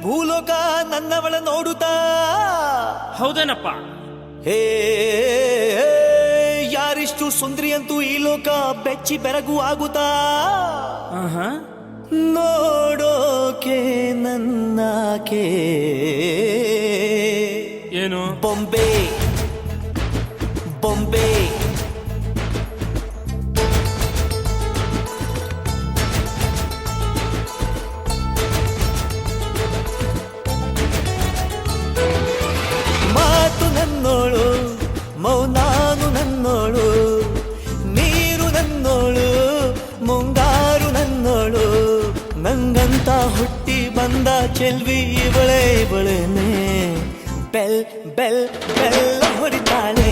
ಭೂಲೋಕ ನನ್ನವಳ ನೋಡುತ್ತಾ. ಹೌದೇನಪ್ಪ? ಹೇ ಯಾರಿಷ್ಟು ಸುಂದರಿಯಂತೂ ಈ ಲೋಕ ಬೆಚ್ಚಿ ಬೆರಗು ಆಗುತ್ತಾ. ನೋಡೋಕೆ ನನ್ನಾಕೆ ಏನು ಬೊಂಬೆ ಬೊಂಬೆ. ಮಾತು ನನ್ನೋಳು, ಮೌನಾನು ನನ್ನೋಳು, ನೀರು ನನ್ನೋಳು, ಮುಂಗಾರು ನನ್ನೋಳು. ನಂಗಂತ ಹುಟ್ಟಿ ಬಂದ ಚೆಲ್ವಿ ಇವಳೆ ಇವಳೇನೆ. ಬೆಲ್ ಬೆಲ್ ಬೆಲ್ಲ ಹೊಡಿತಾಳೆ,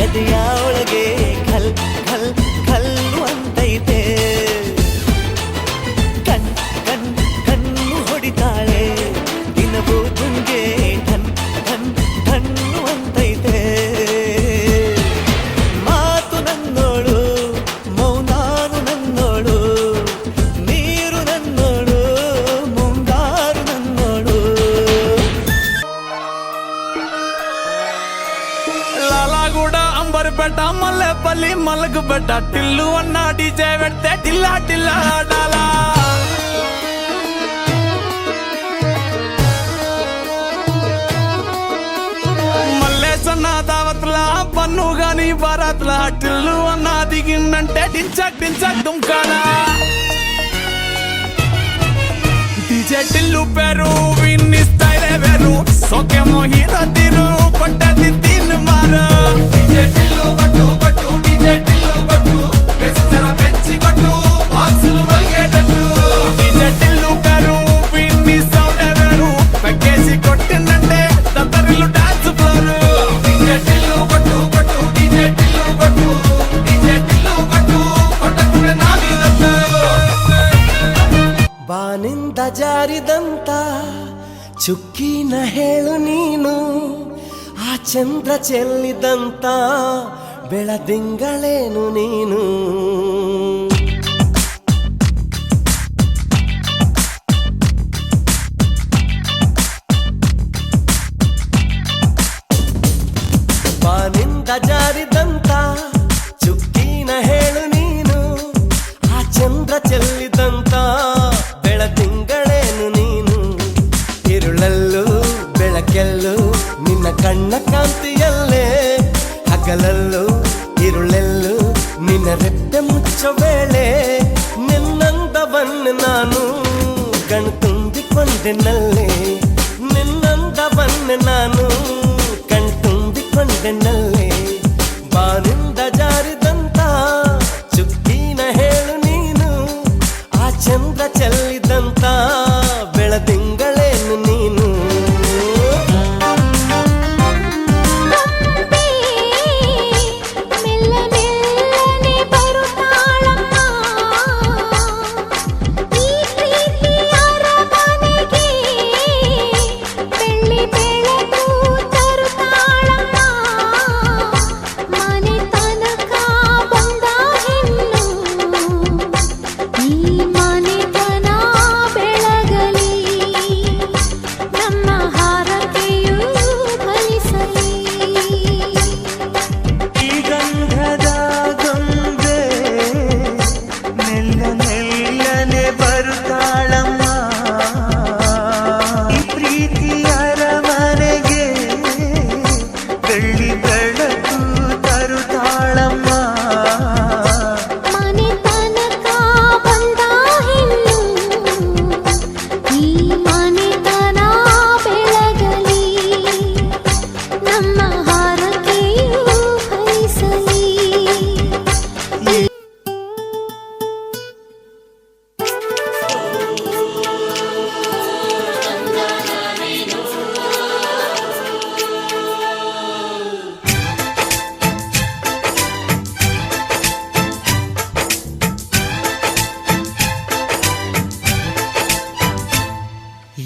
ಎದೆಯ ಒಳಗೆ ಖಲ್ ಖಲ್ ಖಲ್ಲು ಅಂತೈತೆ. ಕಣ್ ಕಣ್ ಕಣ್ಣು ಹೊಡಿತಾಳೆ, ದಿನವೂ ತುಂಗೆ ಧನ್ ಧನ್ ಧಣ್ಣು ಅಂತೈತೆ. ಮಾತು ನನ್ನೋಳು, ಮೌನಾನು ನನ್ನೋಳು, ನೀರು ನನ್ನೋಳು, ಮುಂಗಾರು ನನ್ನೋಳು. లాలాగూడ అంబర్పేట మల్లెపల్లి మలకపేట టిల్లు అన్న డీజే పెడితే టిల్లా టిల్లా ఆడాలా. మల్లేసన్న దావత్ల పన్ను గాని భారత్ల టిల్లు అన్న దిగిందంటే డించక్ డించక్ దుంకాలా. డీజే టిల్లు పేరు విన్ని స్టైలే వేరు, సోకేమో హీరో తీరు కొట్టది తీన్ మారు. డీజే టిల్లు కొట్టు కొట్టు, డీజే టిల్లు కొట్టు, పెంచర పెంచి కొట్టు, బాక్సులు మలిగేటట్టు. డీజే టిల్లు పేరు విన్ని సౌండే వేరు, పెక్కేసి కొట్టిందంటే దత్తరిల్లు డాన్స్ ఫ్లోరు. డీజే టిల్లు కొట్టు కొట్టు, డీజే టిల్లు కొట్టు, డీజే టిల్లు కొట్టు, కొట్టకుడే నా మీద. ಬಾನಿಂದ ಜಾರಿದಂತ ಚುಕ್ಕಿನ ಹೇಳು ನೀನು, ಆ ಚಂದ್ರ ಚೆಲ್ಲಿದಂತ ಬೆಳದಿಂಗಳೇನು ನೀನು. ಬಾನಿಂದ ಜಾರಿದಂತ ಚುಕ್ಕಿನ ಹೇಳು ನೀನು, ಆ ಚಂದ್ರ ಚೆಲ್ಲಿದಂತ ಬೆಳದಿಂಗಳೇನು ನೀನು. ഇരുളಲ್ಲೂ ಬೆಳಕೆಲ್ಲೂ ನಿನ್ನ ಕಣ್ಣ ಕಾಂತಿಯಲ್ಲೇ, ಹಗಲಲ್ಲೂ ഇരുಳೆಲ್ಲೂ ನಿನ್ನ ರೆಪ್ಪೆ ಮುಚ್ಚೋ ವೇಳೆ. ನಿನ್ನಂದವನ್ನು ನಾನು ಕಣ್ತುಂಬಿಕೊಂಡೆನಲ್ಲೇ, ನಿನ್ನಂದವನ್ನು ನಾನು ಕಣ್ತುಂಬಿಕೊಂಡೆನಲ್ಲೇ. ಬಾನಿಂದ ಜಾರಿದಂತ ಚುಕ್ಕಿನ ಹೇಳು ನೀನು, ಆ ಚಂದ್ರ ಚೆಲ್ಲಿದಂತ ಬೆಳದಿಂಗಳೇನು ನೀನು.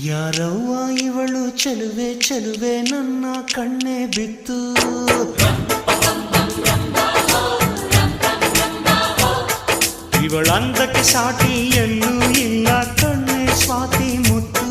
ಯಾರವ್ವ ಇವಳು ಚೆಲುವೆ ಚೆಲುವೆ ನನ್ನ ಕಣ್ಣೆ ಬಿತ್ತು. ಇವಳಂದಕ್ಕೆ ಸಾಟಿ ಎಲ್ಲೂ ಇಲ್ಲ ಕಣ್ಣೆ ಸ್ವಾತಿ ಮುತ್ತು.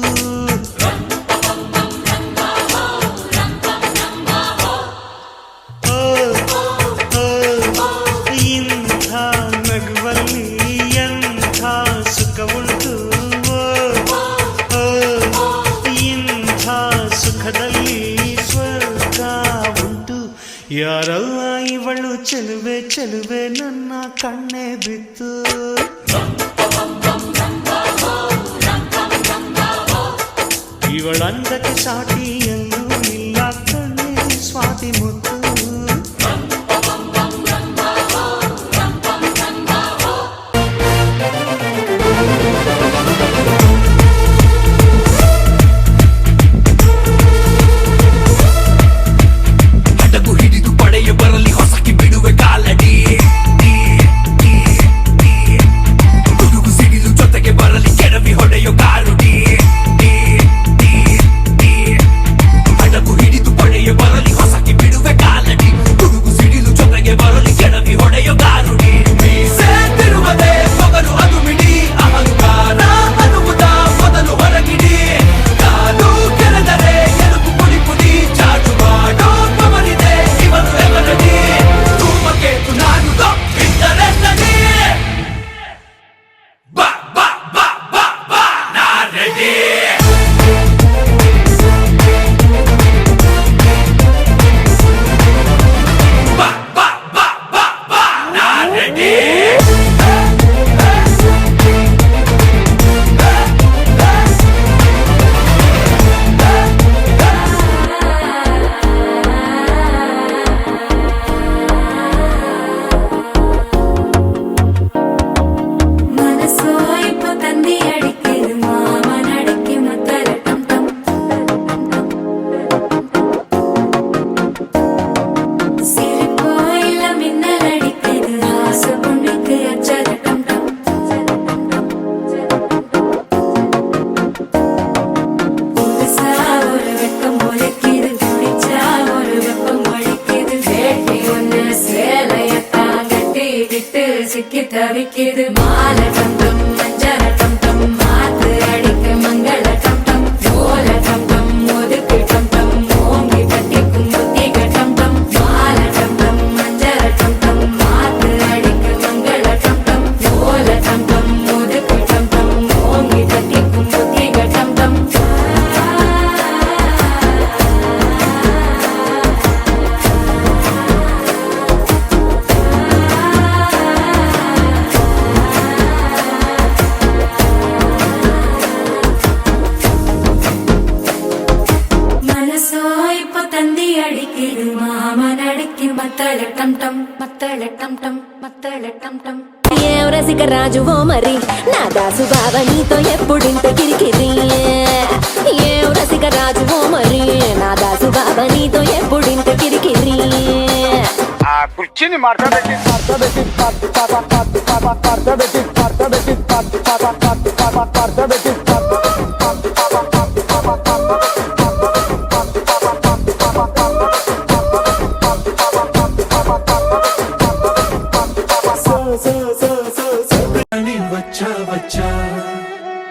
ಚೆಲುವೆ ಚೆಲುವೆ ನನ್ನ ಕಣ್ಣೆ ಬಿತ್ತು ಇವಳಂದಕ್ಕೆ ಸಾಟಿ ಎಲ್ಲೂ ಇಲ್ಲ ಕಣ್ಣೆ ಸ್ವಾತಿ ಮುತ್ತು சிக்கி தவிக்கிது மால டம் டம் மஞ்சள டம் டம் மாத்து அடிக்க மங்கள டம் டம் ஓல டம் டம் ஒதுக்கு டம் டம் ஓங்கி கட்டிக்கும் புத்திக டம் டம் மால டம் டம் மஞ்சள டம் டம் மாத்து அடிக்க மங்கள டம் டம் ஓல டம் டம் ஒதுக்கு டம் டம் ஓங்கி கட்டிக்கும் புத்திக டம் டம் ఏం రసిక రాజువో మరి నా దాసు బాబా నీతో ఎప్పుడింత కిరికిరి ఏం రసిక రాజువో మరి నా దాసు బాబా నీతో ఎప్పుడింత కిరికిరి ఆ కుర్చీని మార్చబెట్టి వచ్చా వచ్చా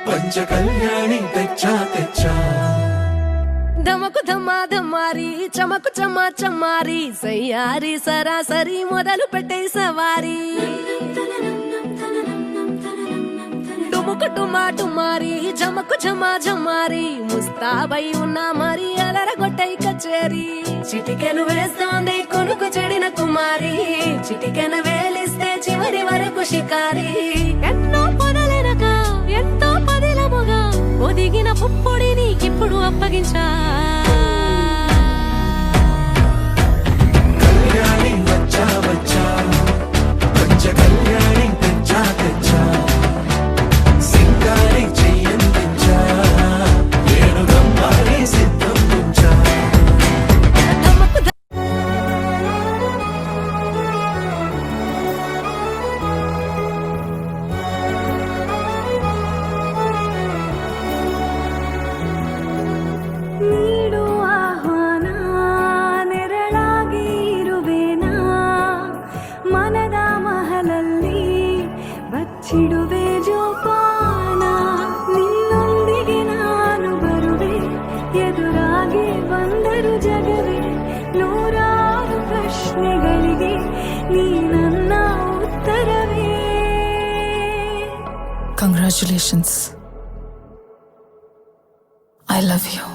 పంచ కళ్యాణి తెచ్చా తెచ్చా ధమకు ధమా ధమారి చమకు చమా చమారి సయ్యారి సరాసరి మొదలు పెట్టే సవారి డుముకు డుమా డుమారి జమకు ఝమా ఝమారి ముస్తాబై ఉన్నా మరి అలరగొట్టై కచేరి చిటికెను వేస్తోంది కొనుకు చెడిన కుమారి చిటికెను వేలిస్తే చివరి వరకు షికారి ఎన్నో పొదలెనక ఎంతో పదిలముగా ఒదిగిన పుప్పొడి నీకిప్పుడు అప్పగించా కళ్యాణి వచ్చా వచ్చా పంచ కళ్యాణి తెచ్చా తెచ్చా సింగారి చెయ్యందించా వేణుగమ్మారి సిద్ధం ఉంచా ನೀಡು ಆಹ್ವಾನ ನೆರಳಾಗಿ ಇರುವೆನಾ ಮನದ ಮಹಲಲ್ಲಿ ಬಚ್ಚಿಡುವೆ ಜೋಪಾನ ನಿನ್ನೊಂದಿಗೆ ನಾನು ಬರುವೆ ಎದುರಾಗಿ ಬಂದರು ಜಗವೇ ನೂರಾರು ಪ್ರಶ್ನೆಗಳಿಗೆ ನೀ ನನ್ನ ಉತ್ತರವೇ Congratulations. I love you.